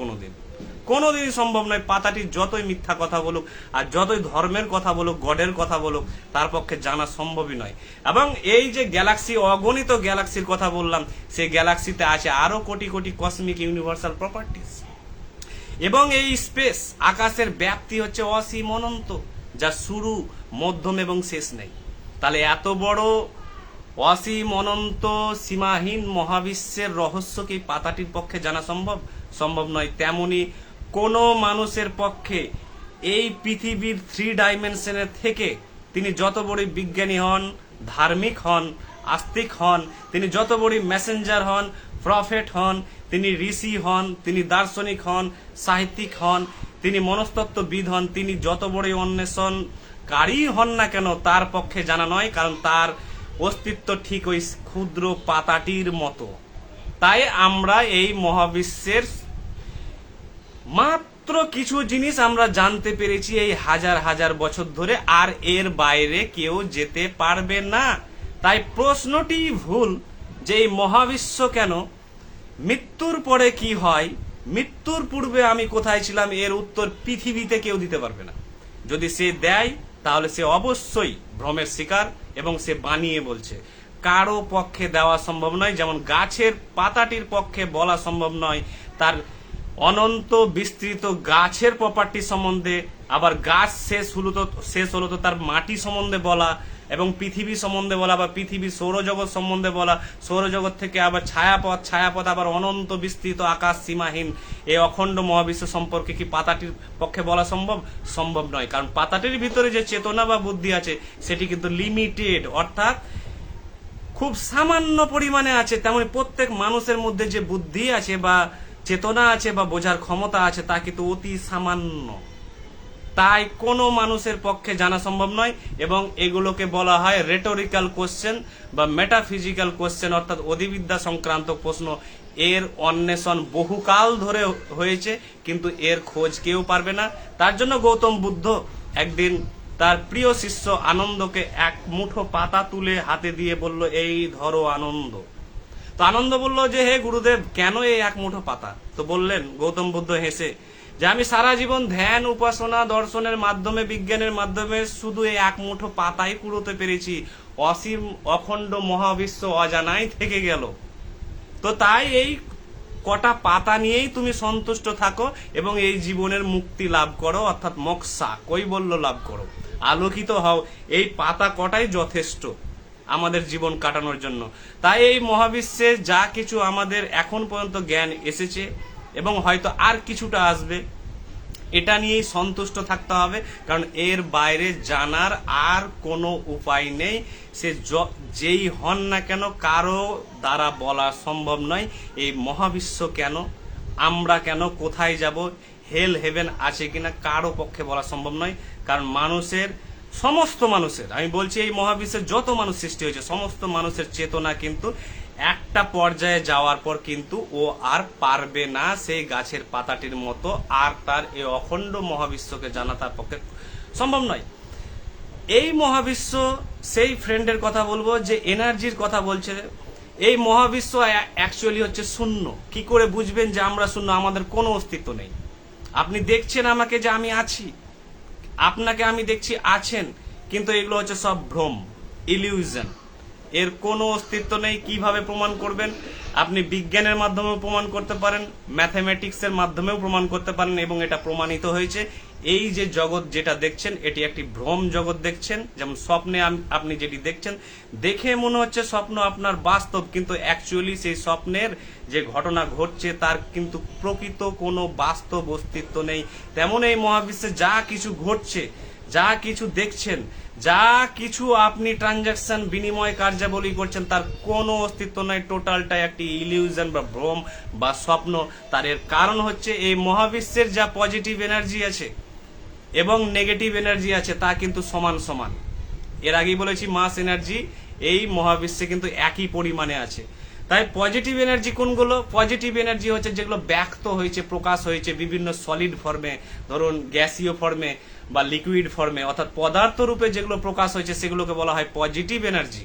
কোনোদিনই সম্ভব নয়। পাতাটি যতই মিথ্যা কথা বলুক আর যতই ধর্মের কথা বলুক, গডের কথা বলুক, তার পক্ষে জানা সম্ভবই নয়। এবং এই যে গ্যালাক্সি, অগণিত গ্যালাক্সির কথা বললাম, সেই গ্যালাক্সিতে আছে আরো crore crore cosmic universal properties. এবং এই স্পেস, আকাশের ব্যাপ্তি হচ্ছে অসীম অনন্ত, যা শুরু, মধ্যম এবং শেষ নেই। তাহলে এত বড় অসীম অনন্ত সীমাহীন মহাবিশ্বের রহস্য কি পাতাটির পক্ষে জানা সম্ভব নয়। তেমনি কোনো মানুষের পক্ষে এই পৃথিবীর 3 ডাইমেনশনের থেকে তিনি যত বড় বিজ্ঞানী হন, ধার্মিক হন, আস্তিক হন, তিনি যত বড় মেসেঞ্জার হন, প্রফেট হন, তিনি ঋষি হন, তিনি দার্শনিক হন, সাহিত্যিক হন, তিনি মনস্তত্ত্ববিদ হন, তিনি যত বড় অন্বেষণকারী হন না কেন, তার পক্ষে জানা নয়, কারণ তার অস্তিত্ব ঠিক ওই ক্ষুদ্র পাতাটির মতো। তাই আমরা এই মহাবিশ্বের মাত্র কিছু জিনিস আমরা জানতে পেরেছি এই হাজার হাজার বছর ধরে, আর এর বাইরে কেউ যেতে পারবে না। তাই প্রশ্নটি ভুল যে এই মহাবিশ্ব কেন, মৃত্যুর পরে কি হয়, মৃত্যুর পূর্বে আমি কোথায় ছিলাম, এর উত্তর পৃথিবীতে কেউ দিতে পারবে না। যদি সে দেয় তাহলে সে অবশ্যই ভ্রমের শিকার, এবং সে বানিয়ে বলছে। কারো পক্ষে দেওয়া সম্ভব নয়, যেমন গাছের পাতাটির পক্ষে বলা সম্ভব নয় তার অনন্ত বিস্তৃত গাছের প্রপার্টি সম্বন্ধে, আবার গাছ শেষ হলো তো তার মাটি সম্বন্ধে বলা, এবং পৃথিবী সম্বন্ধে বলা, বা পৃথিবী সৌরজগৎ সম্বন্ধে বলা, সৌরজগৎ থেকে আবার ছায়াপথ আবার অনন্ত বিস্তৃত আকাশ সীমাহীন এই অখণ্ড মহাবিশ্ব সম্পর্কে কি পাতাটির পক্ষে বলা সম্ভব নয়। কারণ পাতাটির ভিতরে যে চেতনা বা বুদ্ধি আছে সেটি কিন্তু লিমিটেড, অর্থাৎ খুব সামান্য পরিমাণে আছে। তেমনি প্রত্যেক মানুষের মধ্যে যে বুদ্ধি আছে বা চেতনা আছে বা বোঝার ক্ষমতা আছে তা কিন্তু অতি সামান্য। তাই কোনো মানুষের পক্ষে জানা সম্ভব নয়, এবং এগুলোকে বলা হয় রেটোরিক্যাল কোশ্চেন বা মেটাফিজিক্যাল কোশ্চেন, অর্থাৎ অধিবিদ্যা সংক্রান্ত প্রশ্ন। এর অন্বেষণ বহুকাল ধরে হয়েছে, কিন্তু এর খোঁজ কেউ পারবে না। তার জন্য গৌতম বুদ্ধ একদিন তার প্রিয় শিষ্য আনন্দকে এক মুঠো পাতা তুলে হাতে দিয়ে বলল, এই ধরো আনন্দ। তো আনন্দ বলল যে, হে গুরুদেব, কেন এই এক মুঠো পাতা? তো বললেন গৌতম বুদ্ধ হেসে যে, আমি সারা জীবন ধ্যান, উপাসনা, দর্শনের মাধ্যমে, বিজ্ঞানের মাধ্যমে শুধু এই এক মুঠো পাতাই কুড়োতে পেরেছি, অসীম অখণ্ড মহাবিশ্ব অজানাই থেকে গেল। তো তাই এই কটা পাতা নিয়েই তুমি সন্তুষ্ট থাকো এবং এই জীবনের মুক্তি লাভ করো, অর্থাৎ মোক্ষা কৈবল্য লাভ করো, আলোকিত হও। এই পাতা কটাই যথেষ্ট আমাদের জীবন কাটানোর জন্য। তাই এই মহাবিশ্বে যা কিছু আমাদের এখন পর্যন্ত জ্ঞান এসেছে এবং হয়তো আর কিছুটা আসবে, এটা নিয়েই সন্তুষ্ট থাকতে হবে, কারণ এর বাইরে জানার আর কোনো উপায় নেই। সে যেই হন না কেন, কারো দ্বারা বলা সম্ভব নয় এই মহাবিশ্ব কেন, আমরা কেন, কোথায় যাব, হেল হেভেন আছে কিনা, কারো পক্ষে বলা সম্ভব নয়। কারণ সমস্ত মানুষের, আমি বলছি এই মহাবিশ্বের যত মানুষ সৃষ্টি হয়েছে সমস্ত মানুষের চেতনা কিন্তু একটা পর্যায়ে যাওয়ার পর কিন্তু ও আর পারবে না সেই গাছের পাতাটির মতো, আর তার এই অখণ্ড মহাবিশ্বকে জানা তার পক্ষে সম্ভব নয়। এই মহাবিশ্ব, সেই ফ্রেন্ডের কথা বলবো যে এনার্জির কথা বলছে, এই মহাবিশ্ব অ্যাকচুয়ালি হচ্ছে শূন্য। কি করে বুঝবেন যে আমরা শূন্য? আমাদের কোনো অস্তিত্ব নেই। আপনি দেখছেন আমাকে যে আমি আছি, আপনাকে আমি দেখছি আছেন, কিন্তু এগুলো হচ্ছে সব ভ্রম, ইলিউশন। এর কোনো অস্তিত্ব নেই। কিভাবে প্রমাণ করবেন? আপনি বিজ্ঞানের মাধ্যমেও প্রমাণ করতে পারেন, ম্যাথমেটিক্সের মাধ্যমেও প্রমাণ করতে পারেন, এবং এটা প্রমাণিত হয়েছে। এই যে জগৎ যেটা দেখছেন এটি একটি ভ্রম জগৎ দেখছেন। যেমন স্বপ্নে আপনি যেটি দেখছেন, দেখে মনে হচ্ছে স্বপ্ন আপনার বাস্তব, কিন্তু অ্যাকচুয়ালি সেই স্বপ্নের যে ঘটনা ঘটছে তার কিন্তু প্রকৃত কোনো বাস্তব অস্তিত্ব নেই। তেমন এই মহাবিশ্বে যা কিছু ঘটছে, যা কিছু দেখছেন, যা কিছু আপনি ট্রানজাকশন বিনিময় কার্যাবলী করছেন তার কোনো অস্তিত্ব নাই, টোটালটাই একটি ইলিউশন বা ভ্রম বা স্বপ্ন। তার এর কারণ হচ্ছে এই মহাবিশ্বের যা পজিটিভ এনার্জি আছে এবং নেগেটিভ এনার্জি আছে তা কিন্তু সমান সমান। এর আগেই বলেছি মাস এনার্জি এই মহাবিশ্বে কিন্তু একই পরিমাণে আছে। তাই পজিটিভ এনার্জি কোনগুলো? পজিটিভ এনার্জি হচ্ছে যেগুলো ব্যক্ত হয়েছে, প্রকাশ হয়েছে বিভিন্ন সলিড ফর্মে, ধরুন গ্যাসীয় ফর্মে বা লিকুইড ফর্মে, অর্থাৎ পদার্থ রূপে যেগুলো প্রকাশ হয়েছে সেগুলোকে বলা হয় পজিটিভ এনার্জি।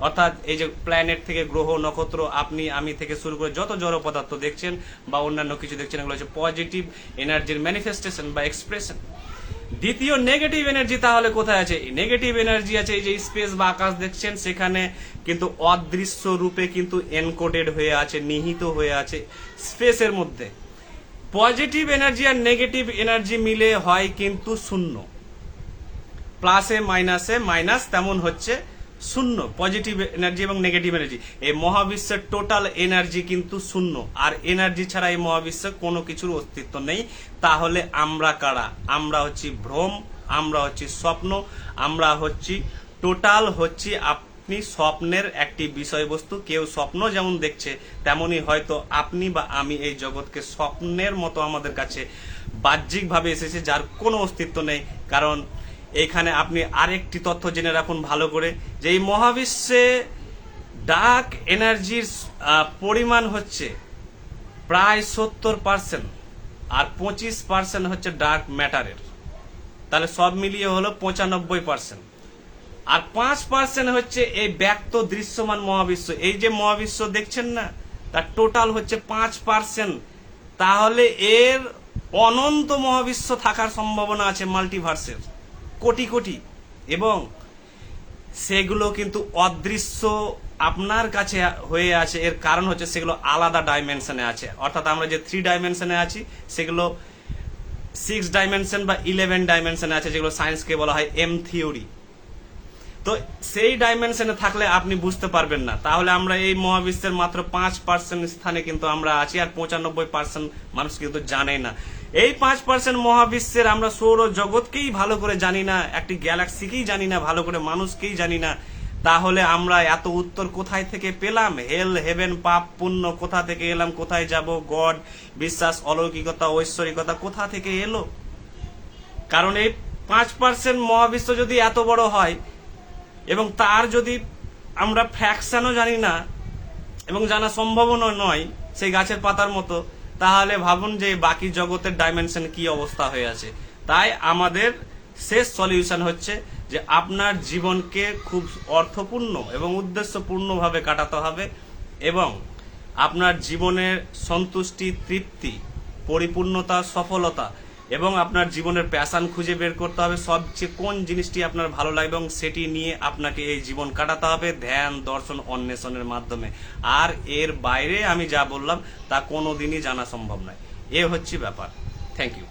অর্থাৎ এই যে প্ল্যানেট থেকে গ্রহ, নক্ষত্র, আপনি আমি থেকে শুরু করে যত জড় পদার্থ দেখছেন বা অন্যান্য কিছু দেখছেন, এগুলো হচ্ছে পজিটিভ এনার্জির ম্যানিফেস্টেশন বা এক্সপ্রেশন। দ্বিতীয় নেগেটিভ এনার্জি তাহলে কোথায় আছে? নেগেটিভ এনার্জি আছে এই যে স্পেস বা আকাশ দেখছেন, সেখানে কিন্তু অদৃশ্য রূপে কিন্তু এনকোডেড হয়ে আছে, নিহিত হয়ে আছে স্পেসের মধ্যে। পজিটিভ এনার্জি আর নেগেটিভ এনার্জি মিলে হয় কিন্তু শূন্য, প্লাসে মাইনাসে মাইনাস, তেমন হচ্ছে শূন্য। পজিটিভ এনার্জি এবং নেগেটিভ এনার্জি, এই মহাবিশ্বের টোটাল এনার্জি কিন্তু শূন্য। আর এনার্জি ছাড়া এই মহাবিশ্বে কোনো কিছুর অস্তিত্ব নেই। তাহলে আমরা কারা? আমরা হচ্ছি ভ্রম, আমরা হচ্ছি স্বপ্ন, আমরা হচ্ছি টোটাল হচ্ছি আপনি স্বপ্নের একটি বিষয়বস্তু। কেউ স্বপ্ন যেমন দেখছে তেমনি হয়তো আপনি বা আমি এই জগৎকে স্বপ্নের মতো আমাদের কাছে বাহ্যিকভাবে এসেছে, যার কোনো অস্তিত্ব নেই। কারণ এখানে আপনি আরেকটি তথ্য জেনে রাখুন ভালো করে, যে এই মহাবিশ্বে ডার্ক এনার্জির পরিমাণ হচ্ছে প্রায় 70%, আর 25% হচ্ছে ডার্ক ম্যাটারের। তাহলে সব মিলিয়ে হলো 95%। আর 5% হচ্ছে এই ব্যক্ত দৃশ্যমান মহাবিশ্ব। এই যে মহাবিশ্ব দেখছেন না, তার টোটাল হচ্ছে 5%। তাহলে এর অনন্ত মহাবিশ্ব থাকার সম্ভাবনা আছে, মাল্টিভার্সের কোটি কোটি, এবং সেগুলো কিন্তু অদৃশ্য আপনার কাছে হয়ে আছে। এর কারণ হচ্ছে সেগুলো আলাদা ডাইমেনশনে আছে। অর্থাৎ আমরা যে 3 ডাইমেনশনে আছি সেগুলো 6 ডাইমেনশন বা 11 ডাইমেনশনে আছে, যেগুলো সায়েন্সকে বলা হয় এম থিওরি। তো সেই ডাইমেনশনে থাকলে আপনি বুঝতে পারবেন না। তাহলে আমরা এই মহাবিশ্বের মাত্র 5% স্থানে কিন্তু আমরা আছি, আর 95% মানুষ কিন্তু জানে না। এই 5% মহাবিশ্বের আমরা সৌর জগৎকেই ভালো করে জানি না, একটি গ্যালাক্সিকেই জানি না ভালো করে, মানুষকেই জানি না। তাহলে আমরা এত উত্তর কোথায় থেকে পেলাম? হেল, হেভেন, পাপ, পুণ্য কোথা থেকে এলাম, কোথায় যাব, গড, বিশ্বাস, অলৌকিকতা, ঐশ্বরিকতা কোথা থেকে এলো? কারণ এই 5% মহাবিশ্ব যদি এত বড় হয় এবং তার যদি আমরা ফ্র্যাকশনও জানি না এবং জানা সম্ভাবনা নয় সেই গাছের পাতার মতো, তাহলে ভাবুন যে বাকি জগতের ডাইমেনশন কি অবস্থা হয়ে আছে। তাই আমাদের শেষ সলিউশন হচ্ছে যে আপনার জীবনকে খুব অর্থপূর্ণ এবং উদ্দেশ্যপূর্ণভাবে কাটাতে হবে, এবং আপনার জীবনের সন্তুষ্টি, তৃপ্তি, পরিপূর্ণতা, সফলতা এবং আপনার জীবনের প্যাশন খুঁজে বের করতে হবে। সবচেয়ে কোন জিনিসটি আপনার ভালো লাগে এবং সেটি নিয়ে আপনাকে এই জীবন কাটাতে হবে ধ্যান, দর্শন, অন্বেষণের মাধ্যমে। আর এর বাইরে আমি যা বললাম তা কোনোদিনই জানা সম্ভব নয়। এ হচ্ছে ব্যাপার। Thank you.